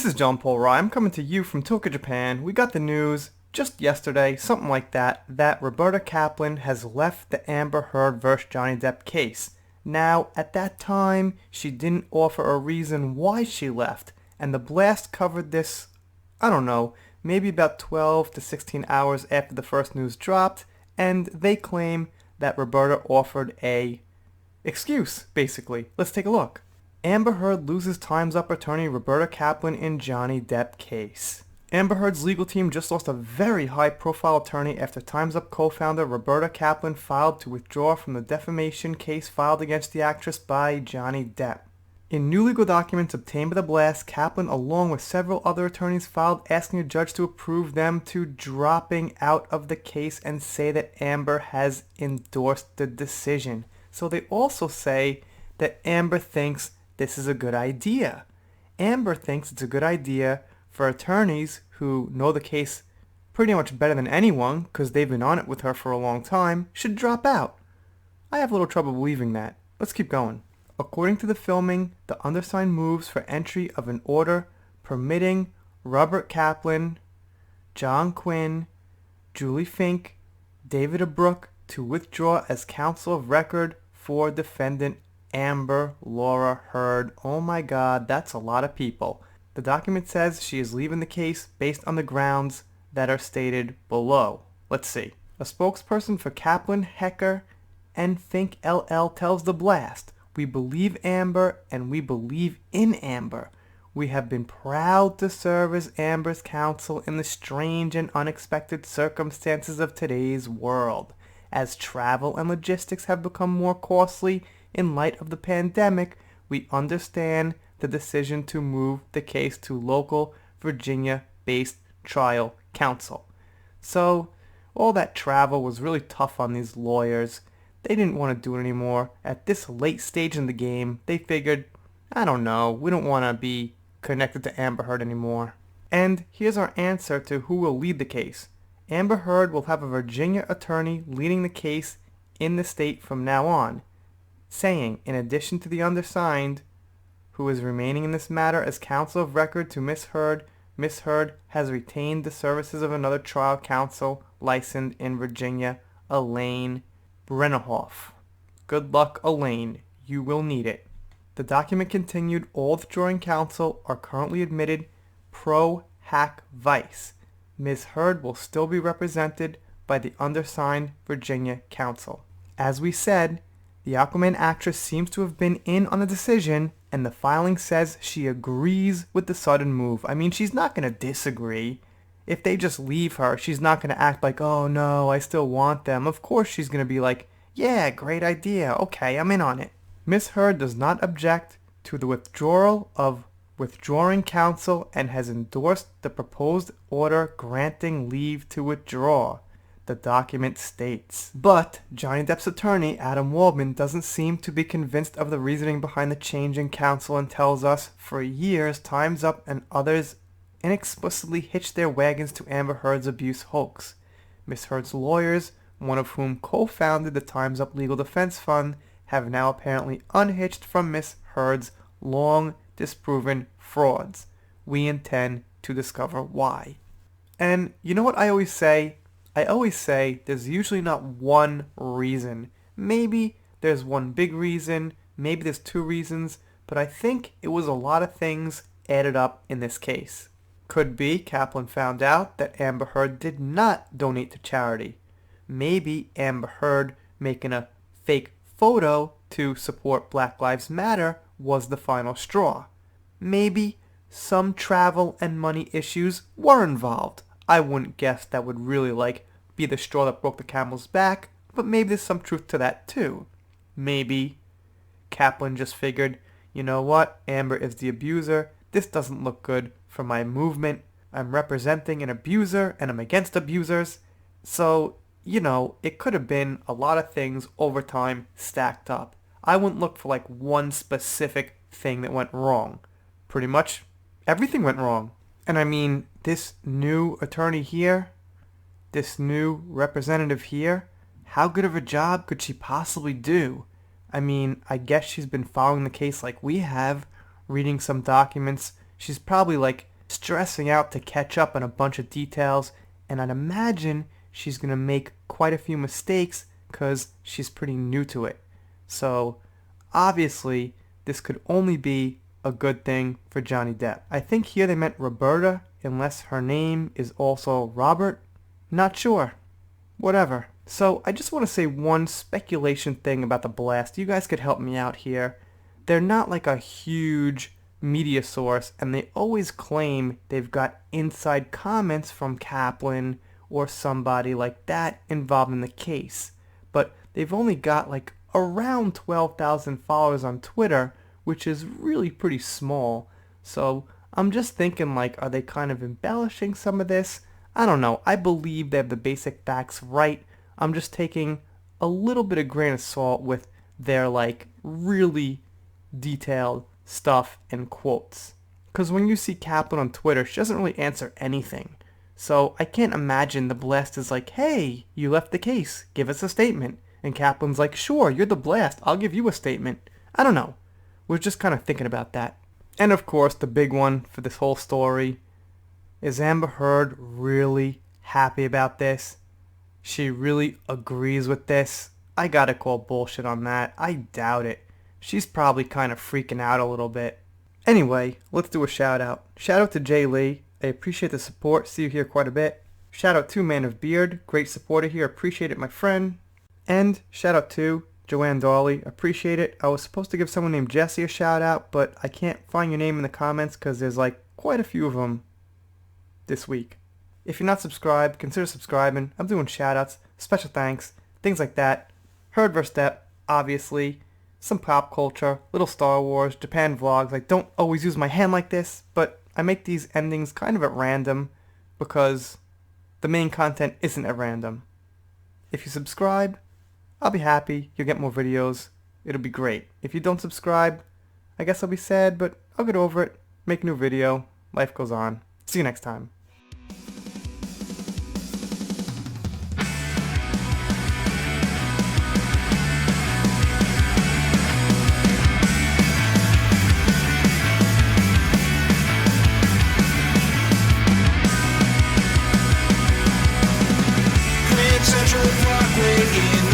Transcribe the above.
is John Paul Rye. I'm coming to you from Tokyo, Japan. We got the news just yesterday, something like that Roberta Kaplan has left the Amber Heard vs. Johnny Depp case. Now, at that time, she didn't offer a reason why she left, and the blast covered this, I don't know, maybe about 12 to 16 hours after the first news dropped, and they claim that Roberta offered a excuse, basically. Let's take a look. Amber Heard loses Time's Up attorney Roberta Kaplan in Johnny Depp case. Amber Heard's legal team just lost a very high-profile attorney after Time's Up co-founder Roberta Kaplan filed to withdraw from the defamation case filed against the actress by Johnny Depp. In new legal documents obtained by the blast, Kaplan, along with several other attorneys, filed asking a judge to approve them to dropping out of the case and say that Amber has endorsed the decision. So they also say that Amber thinks this is a good idea. Amber thinks it's a good idea for attorneys who know the case pretty much better than anyone, because they've been on it with her for a long time, should drop out. I have a little trouble believing that. Let's keep going. According to the filming, the undersigned moves for entry of an order permitting Robert Kaplan, John Quinn, Julie Fink, David Abrook to withdraw as counsel of record for defendant Amber Laura Heard. Oh my God, that's a lot of people. The document says she is leaving the case based on the grounds that are stated below. Let's see. A spokesperson for Kaplan Hecker and Fink LL tells the blast, "We believe Amber and we believe in Amber. We have been proud to serve as Amber's counsel in the strange and unexpected circumstances of today's world. As travel and logistics have become more costly in light of the pandemic, we understand the decision to move the case to local Virginia-based trial counsel." So, all that travel was really tough on these lawyers. They didn't want to do it anymore. At this late stage in the game, they figured, I don't know, we don't want to be connected to Amber Heard anymore. And here's our answer to who will lead the case. Amber Heard will have a Virginia attorney leading the case in the state from now on, saying, in addition to the undersigned, who is remaining in this matter as counsel of record to Miss Heard has retained the services of another trial counsel licensed in Virginia, Elaine Brennerhoff. Good luck, Elaine. You will need it. The document continued, all withdrawing counsel are currently admitted pro hac vice. Ms. Heard will still be represented by the undersigned Virginia counsel. As we said, the Aquaman actress seems to have been in on the decision, and the filing says she agrees with the sudden move. I mean, she's not going to disagree. If they just leave her, she's not going to act like, oh no, I still want them. Of course she's going to be like, yeah, great idea. Okay, I'm in on it. Ms. Heard does not object to the withdrawal of withdrawing counsel and has endorsed the proposed order granting leave to withdraw, the document states. But Johnny Depp's attorney, Adam Waldman, doesn't seem to be convinced of the reasoning behind the change in counsel and tells us, for years, Time's Up and others inexplicably hitched their wagons to Amber Heard's abuse hoax. Miss Heard's lawyers, one of whom co-founded the Time's Up Legal Defense Fund, have now apparently unhitched from Miss Heard's long disproven frauds. We intend to discover why. And you know what I always say? I always say there's usually not one reason. Maybe there's one big reason, maybe there's two reasons, but I think it was a lot of things added up in this case. Could be Kaplan found out that Amber Heard did not donate to charity. Maybe Amber Heard making a fake photo to support Black Lives Matter was the final straw. Maybe some travel and money issues were involved. I wouldn't guess that would really be the straw that broke the camel's back, but maybe there's some truth to that too. Maybe Kaplan just figured, you know what, Amber is the abuser. This doesn't look good for my movement. I'm representing an abuser and I'm against abusers. So, it could have been a lot of things over time stacked up. I wouldn't look for one specific thing that went wrong. Pretty much everything went wrong. And I mean, this new attorney here, this new representative here, how good of a job could she possibly do? I mean, I guess she's been following the case like we have, reading some documents. She's probably stressing out to catch up on a bunch of details, and I'd imagine she's going to make quite a few mistakes because she's pretty new to it. So obviously this could only be a good thing for Johnny Depp. I think here they meant Roberta, unless her name is also Robert. Not sure. Whatever. So I just want to say one speculation thing about the blast. You guys could help me out here. They're not like a huge media source, and they always claim they've got inside comments from Kaplan or somebody like that involved in the case. But they've only got like around 12,000 followers on Twitter, which is really pretty small. So I'm just thinking, like, are they kind of embellishing some of this? I don't know. I believe they have the basic facts right. I'm just taking a little bit of grain of salt with their like really detailed stuff and quotes. Because when you see Kaplan on Twitter, she doesn't really answer anything. So I can't imagine the blast is like, hey, you left the case, give us a statement. And Kaplan's like, sure, you're the blast, I'll give you a statement. I don't know. We're just kind of thinking about that. And of course, the big one for this whole story, is Amber Heard really happy about this? She really agrees with this? I gotta call bullshit on that. I doubt it. She's probably kind of freaking out a little bit. Anyway, let's do a shout out. Shout out to Jay Lee. I appreciate the support. See you here quite a bit. Shout out to Man of Beard. Great supporter here. Appreciate it, my friend. And shout out to Joanne Dawley. Appreciate it. I was supposed to give someone named Jesse a shout out, but I can't find your name in the comments because there's like quite a few of them this week. If you're not subscribed, consider subscribing. I'm doing shout outs, special thanks, things like that. Heard vs. Depp, obviously. Some pop culture, little Star Wars, Japan vlogs. I don't always use my hand like this, but I make these endings kind of at random because the main content isn't at random. If you subscribe, I'll be happy. You'll get more videos. It'll be great. If you don't subscribe, I guess I'll be sad, but I'll get over it. Make a new video. Life goes on. See you next time. Central Parkway in